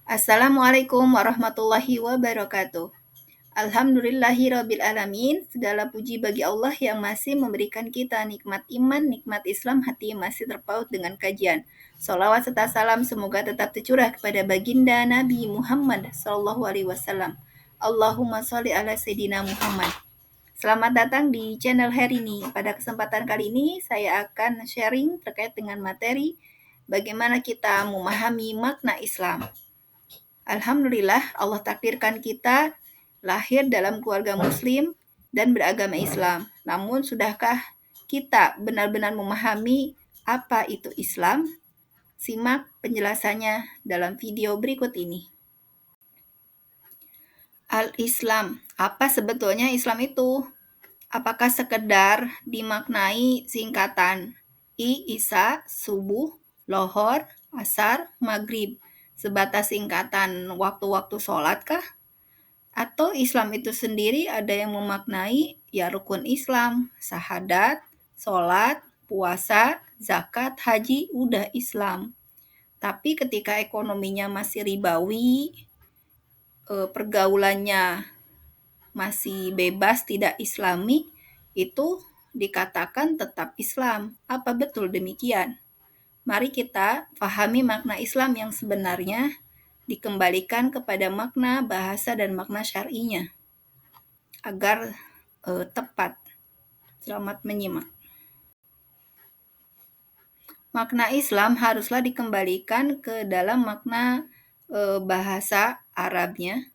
Assalamualaikum warahmatullahi wabarakatuh. Alhamdulillahirabbil alamin. Segala puji bagi Allah yang masih memberikan kita nikmat iman, nikmat Islam, hati masih terpaut dengan kajian. Salawat serta salam semoga tetap tercurah kepada baginda Nabi Muhammad sallallahu alaihi wasallam. Allahumma sholli ala sayyidina Muhammad. Selamat datang di channel Herini. Pada kesempatan kali ini saya akan sharing terkait dengan materi bagaimana kita memahami makna Islam. Alhamdulillah, Allah takdirkan kita lahir dalam keluarga muslim dan beragama Islam. Namun, sudahkah kita benar-benar memahami apa itu Islam? Simak penjelasannya dalam video berikut ini. Al-Islam. Apa sebetulnya Islam itu? Apakah sekedar dimaknai singkatan Isa, subuh, lohor, asar, maghrib, sebatas singkatan waktu-waktu sholat kah? Atau Islam itu sendiri ada yang memaknai ya rukun Islam, syahadat, sholat, puasa, zakat, haji, udah Islam. Tapi ketika ekonominya masih ribawi, pergaulannya masih bebas, tidak islami, itu dikatakan tetap Islam. Apa betul demikian? Mari kita pahami makna Islam yang sebenarnya dikembalikan kepada makna bahasa dan makna syar'inya agar tepat. Selamat menyimak. Makna Islam haruslah dikembalikan ke dalam makna bahasa Arabnya,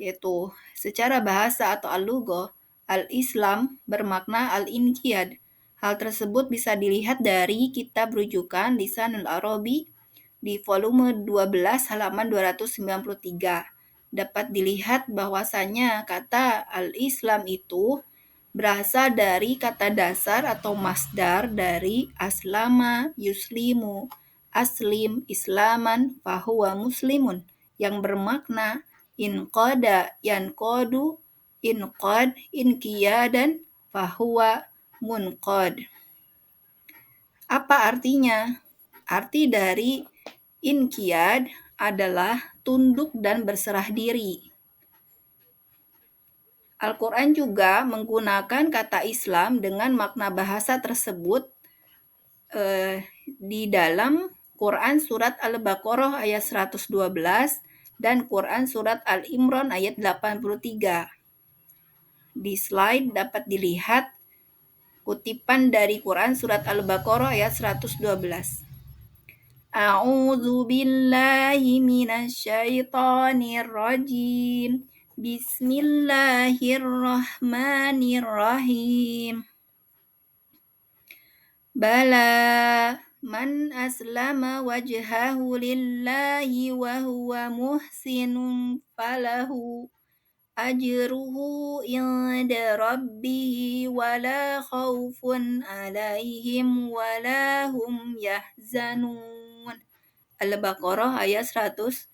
yaitu secara bahasa atau al-lughah, al-Islam bermakna al-inqiyad. Hal tersebut bisa dilihat dari kitab rujukan Lisanul Arabi di volume 12 halaman 293. Dapat dilihat bahwasanya kata al-Islam itu berasal dari kata dasar atau masdar dari aslama yuslimu, aslim islaman fahuwa muslimun, yang bermakna inqada yanqadu, inqad inqiyadan fahuwa munqad. Apa artinya? Arti dari inqiyad adalah tunduk dan berserah diri. Al-Quran juga menggunakan kata Islam dengan makna bahasa tersebut di dalam Quran surat Al-Baqarah ayat 112 dan Quran surat Al-Imran ayat 83. Di slide dapat dilihat kutipan dari Quran surat Al-Baqarah ayat 112. A'udzu billahi minasyaitonir rajim. Bismillahirrahmanirrahim. Bala man aslama wajhahu lillahi wa huwa muhsinun falahu ajruhu inda rabbihi wala khaufun alaihim wala hum yahzanun. Al-Baqarah ayat 112.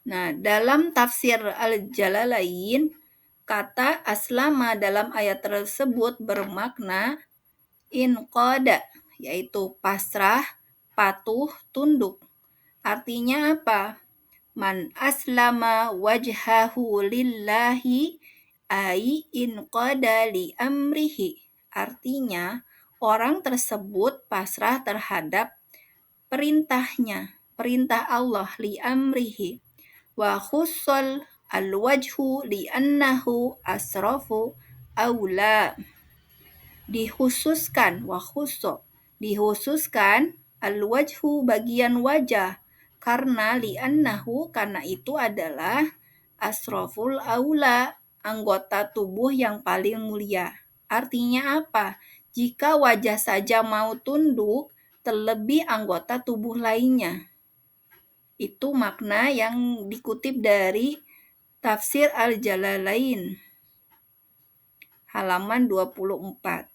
Nah, dalam tafsir Al-Jalalain, kata aslama dalam ayat tersebut bermakna inqada, yaitu pasrah, patuh, tunduk. Artinya apa? Man aslama wajhahu lillahi ai inqada li amrihi. Artinya, orang tersebut pasrah terhadap perintahnya, perintah Allah, li amrihi. Wa khussal al-wajhu li'annahu asrafu aula. Dikhususkan, wa khusso, dikhususkan al-wajhu bagian wajah, karena li'annahu, karena itu adalah asraful aula, anggota tubuh yang paling mulia. Artinya apa? Jika wajah saja mau tunduk, terlebih anggota tubuh lainnya. Itu makna yang dikutip dari tafsir Al-Jalalain halaman 24.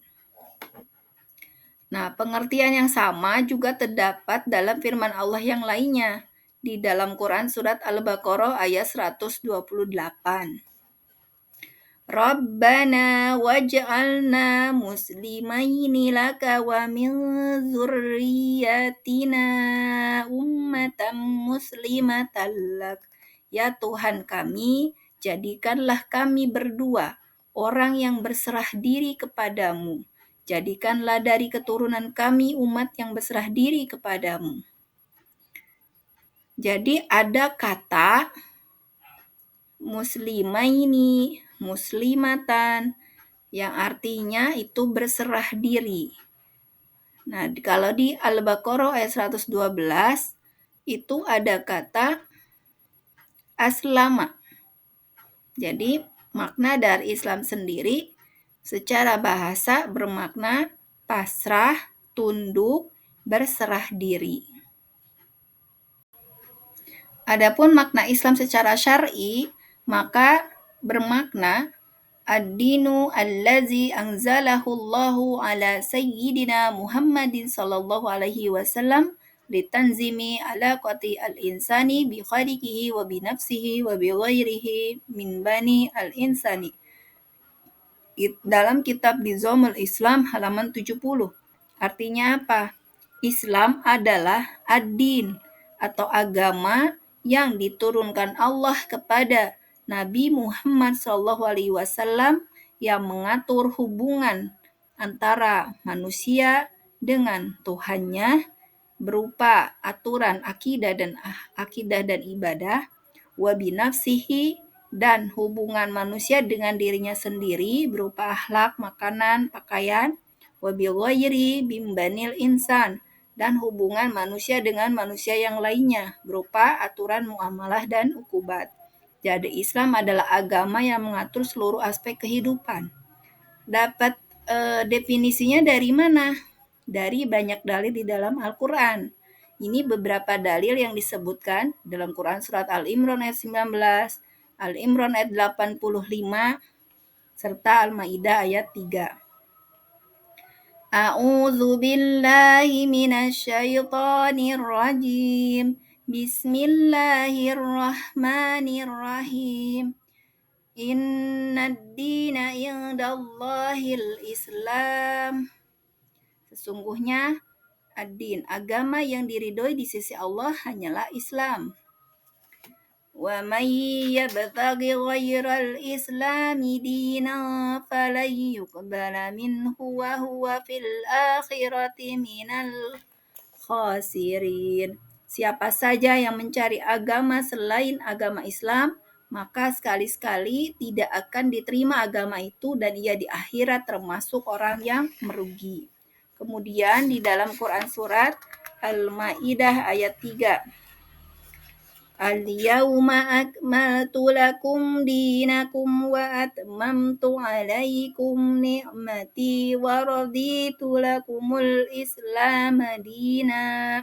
Nah, pengertian yang sama juga terdapat dalam firman Allah yang lainnya di dalam Quran surat Al-Baqarah ayat 128. Rabbana waj'alna muslimaini laka wa min dzurriyyatina ummatan muslimatan lak. Ya Tuhan kami, jadikanlah kami berdua orang yang berserah diri kepadamu. Jadikanlah dari keturunan kami umat yang berserah diri kepadamu. Jadi ada kata muslimaini, muslimatan, yang artinya itu berserah diri. Nah, kalau di Al-Baqarah ayat 112, itu ada kata aslama. Jadi, makna dari Islam sendiri secara bahasa bermakna pasrah, tunduk, berserah diri. Adapun makna Islam secara syar'i, maka bermakna ad-dinu allazi anzalahu Allahu ala sayyidina Muhammadin sallallahu alaihi wasallam litanzimi alaqati al-insani bi khaliqihi wa bi nafsihi wa bi ghairihi min bani al-insani. Dalam kitab Nizamul Islam halaman 70. Artinya apa? Islam adalah ad-din atau agama yang diturunkan Allah kepada Nabi Muhammad SAW yang mengatur hubungan antara manusia dengan Tuhannya berupa aturan akidah dan ibadah, wa binafsihi, dan hubungan manusia dengan dirinya sendiri berupa akhlak, makanan, pakaian, wa bi ghairi bimbanil insan, dan hubungan manusia dengan manusia yang lainnya berupa aturan muamalah dan ukubat. Jadi Islam adalah agama yang mengatur seluruh aspek kehidupan. Dapat definisinya dari mana? Dari banyak dalil di dalam Al-Quran. Ini beberapa dalil yang disebutkan dalam Quran surat Al-Imran ayat 19, Al-Imran ayat 85, serta Al-Maidah ayat 3. A'udzu billahi minasyaitonir rajim. Bismillahirrahmanirrahim. Innad dina indallahil Islam. Sesungguhnya ad-din, agama yang diridhoi di sisi Allah hanyalah Islam. Wa may yabtaghi ghairal islami dinan falan yuqbala minhu wa huwa fil akhirati minal khasirin. Siapa saja yang mencari agama selain agama Islam, maka sekali-sekali tidak akan diterima agama itu dan ia di akhirat termasuk orang yang merugi. Kemudian di dalam Quran surat Al-Maidah ayat 3. Al-yawma akmaltu lakum dinakum wa atmamtu alaikum ni'mati wa raditu lakumul Islam dina.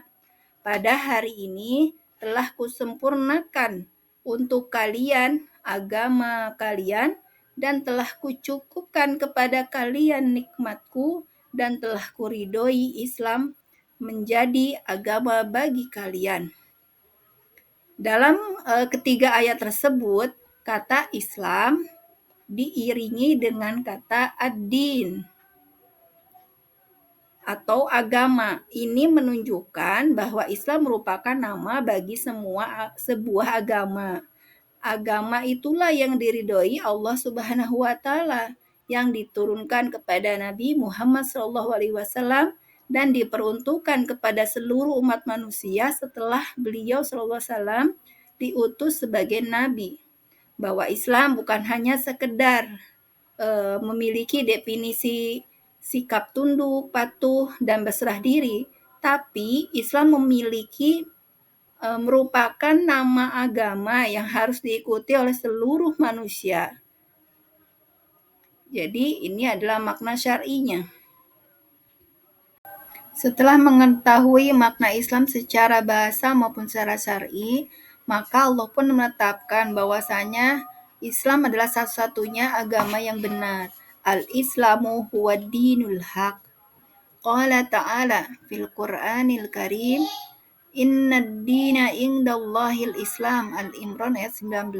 Pada hari ini telah kusempurnakan untuk kalian agama kalian dan telah kucukupkan kepada kalian nikmatku dan telah kuridhoi Islam menjadi agama bagi kalian. Dalam ketiga ayat tersebut, kata Islam diiringi dengan kata ad-din atau agama. Ini menunjukkan bahwa Islam merupakan nama bagi sebuah agama. Agama itulah yang diridhoi Allah Subhanahu wa taala, yang diturunkan kepada Nabi Muhammad SAW dan diperuntukkan kepada seluruh umat manusia setelah beliau SAW diutus sebagai nabi. Bahwa Islam bukan hanya sekedar memiliki definisi sikap tunduk, patuh, dan berserah diri, tapi Islam memiliki merupakan nama agama yang harus diikuti oleh seluruh manusia. Jadi ini adalah makna syar'inya. Setelah mengetahui makna Islam secara bahasa maupun secara syar'i, maka Allah pun menetapkan bahwasanya Islam adalah satu-satunya agama yang benar. Al-Islamu huwa dinul haq. Qala ta'ala fil Qur'anil Karim, Innad dina indallahil Islam. Al-Imran ayat 19.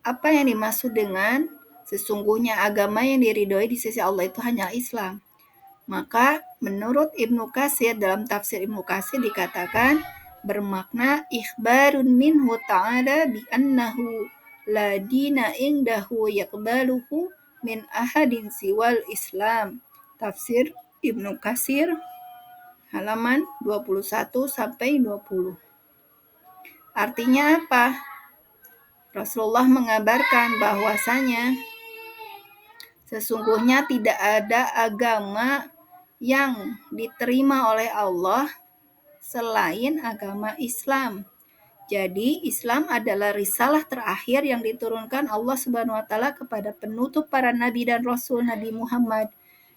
Apa yang dimaksud dengan Sesungguhnya agama yang diridhoi di sisi Allah itu hanya Islam. Maka menurut Ibnu Katsir, dalam tafsir Ibnu Katsir dikatakan bermakna ikhbarun minhu ta'ala bi annahu la dina indahu yaqbaluhu min ahadin siwal Islam. Tafsir Ibnu Katsir halaman 21 sampai 20. Artinya apa? Rasulullah mengabarkan bahwasanya sesungguhnya tidak ada agama yang diterima oleh Allah selain agama Islam. Jadi Islam adalah risalah terakhir yang diturunkan Allah Subhanahu wa taala kepada penutup para nabi dan rasul, Nabi Muhammad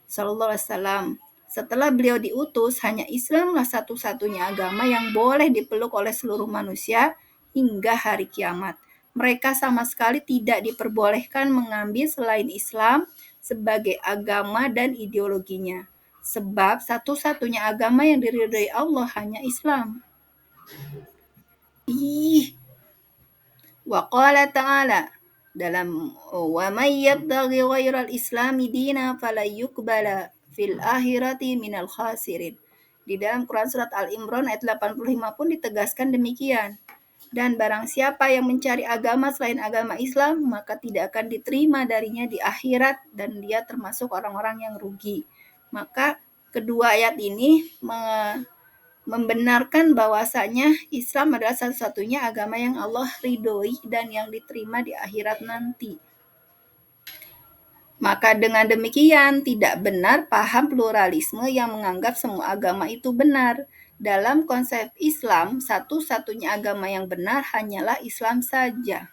sallallahu alaihi wasallam. Setelah beliau diutus, hanya Islamlah satu-satunya agama yang boleh dipeluk oleh seluruh manusia hingga hari kiamat. Mereka sama sekali tidak diperbolehkan mengambil selain Islam sebagai agama dan ideologinya. Sebab satu-satunya agama yang diridhoi Allah hanya Islam. Wa qala ta'ala dalam wa may yabtaghi ghairal islami dina falan yuqbala fil akhirati minal khasirin. Di dalam Quran surat Al-Imran ayat 85 pun ditegaskan demikian. Dan barang siapa yang mencari agama selain agama Islam, maka tidak akan diterima darinya di akhirat dan dia termasuk orang-orang yang rugi. Maka kedua ayat ini membenarkan bahwasanya Islam adalah satu-satunya agama yang Allah ridhoi dan yang diterima di akhirat nanti. Maka dengan demikian tidak benar paham pluralisme yang menganggap semua agama itu benar. Dalam konsep Islam, satu-satunya agama yang benar hanyalah Islam saja.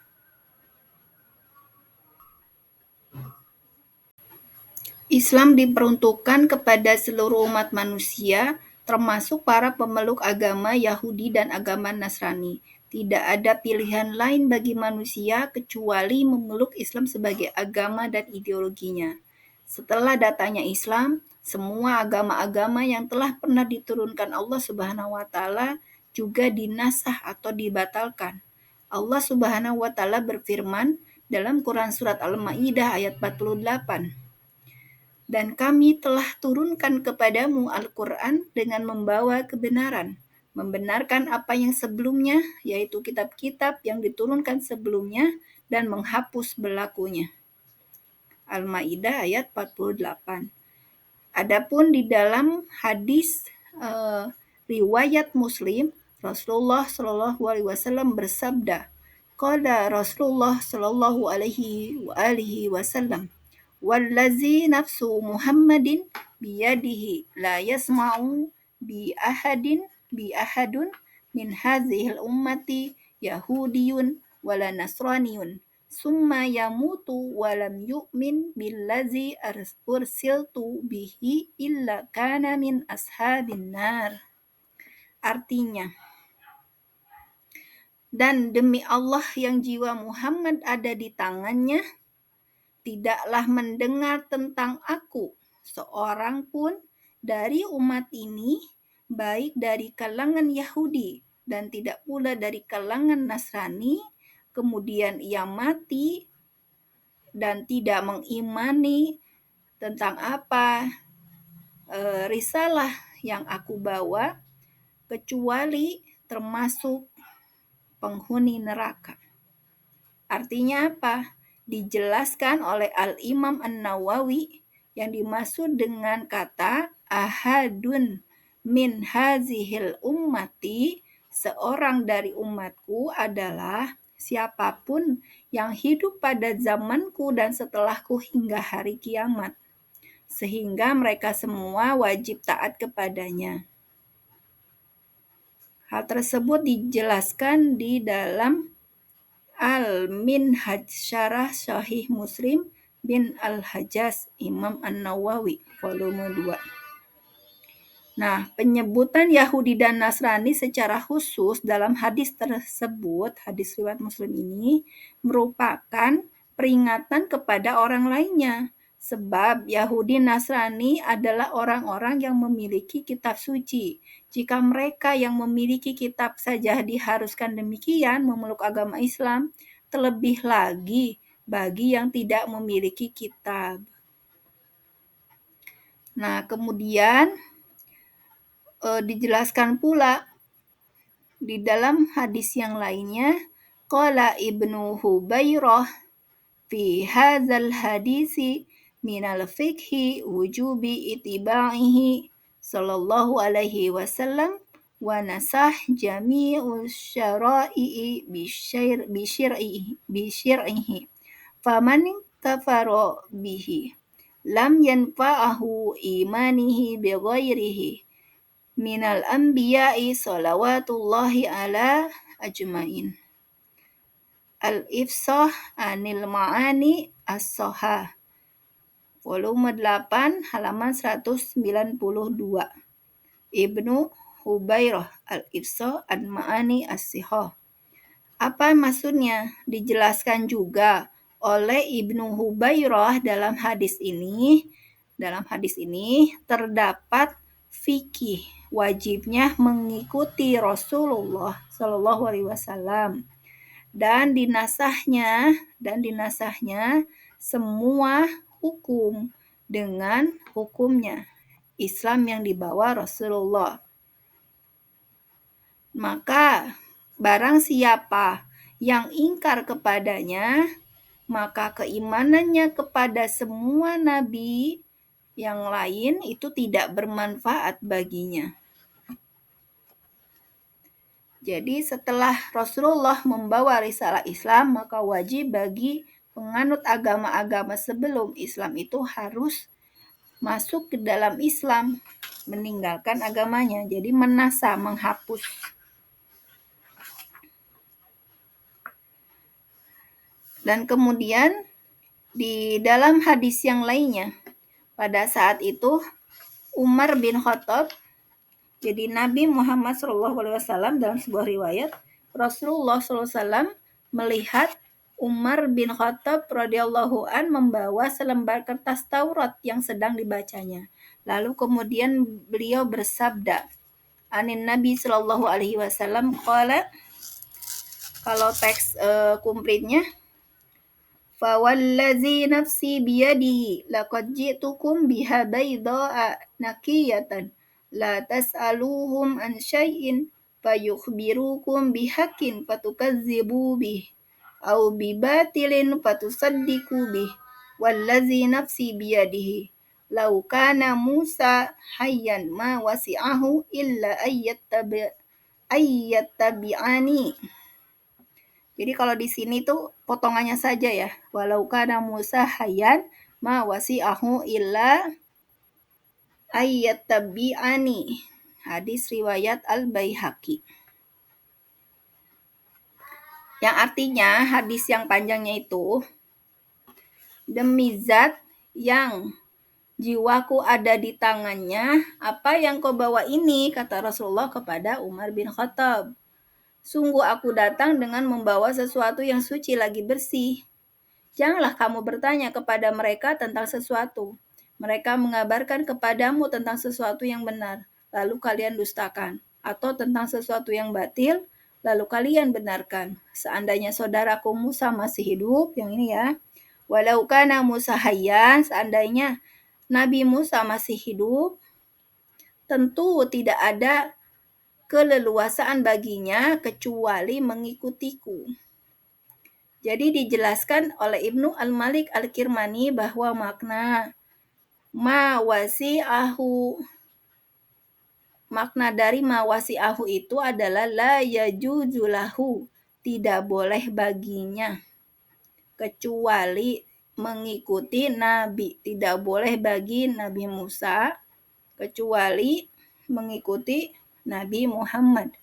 Islam diperuntukkan kepada seluruh umat manusia, termasuk para pemeluk agama Yahudi dan agama Nasrani. Tidak ada pilihan lain bagi manusia kecuali memeluk Islam sebagai agama dan ideologinya. Setelah datangnya Islam, semua agama-agama yang telah pernah diturunkan Allah Subhanahu wa taala juga dinasah atau dibatalkan. Allah Subhanahu wa taala berfirman dalam Quran surat Al-Maidah ayat 48. Dan kami telah turunkan kepadamu Al-Quran dengan membawa kebenaran, membenarkan apa yang sebelumnya, yaitu kitab-kitab yang diturunkan sebelumnya, dan menghapus berlakunya. Al-Maidah ayat 48. Adapun di dalam hadis riwayat Muslim, Rasulullah Shallallahu alaihi wasallam bersabda, qala Rasulullah Shallallahu alaihi wasallam, wallazi nafsu Muhammadin biyadihi la yasma'u bi ahadun min hazihil ummati yahudiyun wala nasraniyun summa yamutu walam yu'min billazi ursiltu bihi illa kana min ashabin nar. Artinya, dan demi Allah yang jiwa Muhammad ada di tangannya, tidaklah mendengar tentang aku seorang pun dari umat ini, baik dari kalangan Yahudi dan tidak pula dari kalangan Nasrani, kemudian ia mati dan tidak mengimani tentang apa risalah yang aku bawa, kecuali termasuk penghuni neraka. Artinya apa? Dijelaskan oleh Al-Imam An-Nawawi yang dimaksud dengan kata ahadun min hazihil ummati, seorang dari umatku adalah siapapun yang hidup pada zamanku dan setelahku hingga hari kiamat, sehingga mereka semua wajib taat kepadanya. Hal tersebut dijelaskan di dalam Al-Minhaj Syarah Sahih Muslim bin Al-Hajjaj Imam An-Nawawi volume 2. Nah, penyebutan Yahudi dan Nasrani secara khusus dalam hadis tersebut, hadis riwayat Muslim ini, merupakan peringatan kepada orang lainnya. Sebab Yahudi Nasrani adalah orang-orang yang memiliki kitab suci. Jika mereka yang memiliki kitab saja diharuskan demikian memeluk agama Islam, terlebih lagi bagi yang tidak memiliki kitab. Nah, kemudian dijelaskan pula di dalam hadis yang lainnya, qala Ibnu Hubairah fi hadzal hadisi minal fiqhi wujubi itiba'ihi sallallahu alaihi wasallam wa nasah jami'u syara'i'i bisyir'ihi faman kafara bihi lam yanfa'ahu imanihi bighairihi minal anbiya'i salawatullahi ala ajmain. Al-Ifsah Anil Ma'ani As-Sohah, volume 8, halaman 192. Ibnu Hubairah, Al-Ifsah An Ma'ani As-Sohah. Apa maksudnya? Dijelaskan juga oleh Ibnu Hubairah dalam hadis ini. Dalam hadis ini terdapat fikih wajibnya mengikuti Rasulullah Shallallahu Alaihi Wasallam. Dan dinasahnya semua hukum dengan hukumnya Islam yang dibawa Rasulullah. Maka barang siapa yang ingkar kepadanya, maka keimanannya kepada semua nabi yang lain itu tidak bermanfaat baginya. Jadi setelah Rasulullah membawa risalah Islam, maka wajib bagi penganut agama-agama sebelum Islam itu harus masuk ke dalam Islam, meninggalkan agamanya. Jadi menasa, menghapus. Dan kemudian di dalam hadis yang lainnya, pada saat itu Umar bin Khattab, jadi Nabi Muhammad SAW dalam sebuah riwayat, Rasulullah SAW melihat Umar bin Khattab radhiyallahu an membawa selembar kertas Taurat yang sedang dibacanya. Lalu kemudian beliau bersabda, Anin Nabi Shallallahu Alaihi Wasallam qala, kalau teks kumplitnya, fawallazi nafsi biyadihi laqad ji'tukum biha bayda'a naqiyatan la tas'aluhum an syai'in fayukhbirukum bihaqqin fatukazzibu bih au bibatilin fatusaddiqu bih wallazi nafsi biyadihi law kana Musa hayyan ma wasi'ahu illa ayyattabi'ani. Jadi kalau di sini tuh potongannya saja ya. Walau kana Musa hayyan ma wasi'ahu illa ayyattabi'ani. Hadis riwayat Al-Baihaqi. Yang artinya hadis yang panjangnya itu, demi zat yang jiwaku ada di tangannya, apa yang kau bawa ini? Kata Rasulullah kepada Umar bin Khattab. Sungguh aku datang dengan membawa sesuatu yang suci lagi bersih. Janganlah kamu bertanya kepada mereka tentang sesuatu. Mereka mengabarkan kepadamu tentang sesuatu yang benar, lalu kalian dustakan. Atau tentang sesuatu yang batil, lalu kalian benarkan. Seandainya saudaraku Musa masih hidup, yang ini ya. Walau kana Musa hayyan, seandainya Nabi Musa masih hidup, tentu tidak ada keleluasaan baginya kecuali mengikutiku. Jadi dijelaskan oleh Ibnu Al-Malik Al-Kirmani bahwa makna dari mawasi'ahu itu adalah la yajuzu lahu, tidak boleh baginya kecuali mengikuti Nabi. Tidak boleh bagi Nabi Musa kecuali mengikuti Nabi Muhammad.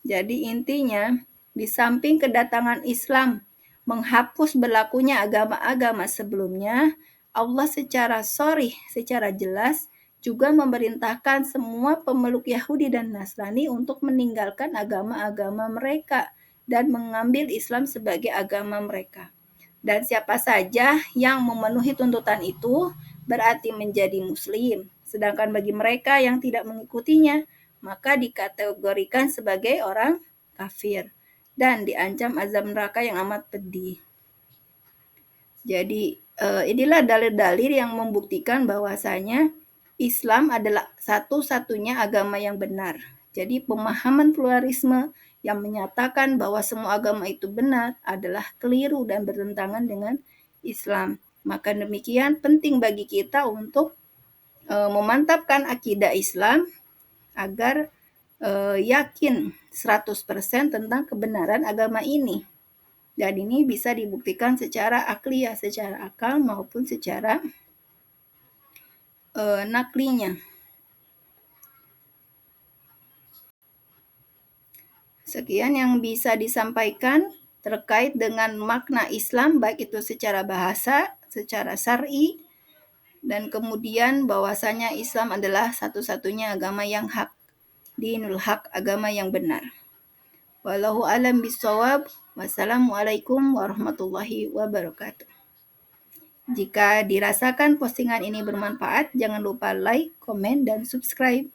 Jadi intinya, di samping kedatangan Islam menghapus berlakunya agama-agama sebelumnya, Allah secara sharih, secara jelas juga memerintahkan semua pemeluk Yahudi dan Nasrani untuk meninggalkan agama-agama mereka dan mengambil Islam sebagai agama mereka. Dan siapa saja yang memenuhi tuntutan itu berarti menjadi muslim. Sedangkan bagi mereka yang tidak mengikutinya, maka dikategorikan sebagai orang kafir dan diancam azab neraka yang amat pedih. Jadi inilah dalil-dalil yang membuktikan bahwasanya Islam adalah satu-satunya agama yang benar. Jadi pemahaman pluralisme yang menyatakan bahwa semua agama itu benar adalah keliru dan bertentangan dengan Islam. Maka demikian penting bagi kita untuk memantapkan akidah Islam agar yakin 100% tentang kebenaran agama ini. Dan ini bisa dibuktikan secara akliyah, secara akal maupun secara naklinya. Sekian yang bisa disampaikan terkait dengan makna Islam, baik itu secara bahasa, secara syar'i, dan kemudian bahwasanya Islam adalah satu-satunya agama yang hak, dinul hak, agama yang benar. Wallahu alam bisawab. Wassalamualaikum warahmatullahi wabarakatuh. Jika dirasakan postingan ini bermanfaat, jangan lupa like, komen, dan subscribe.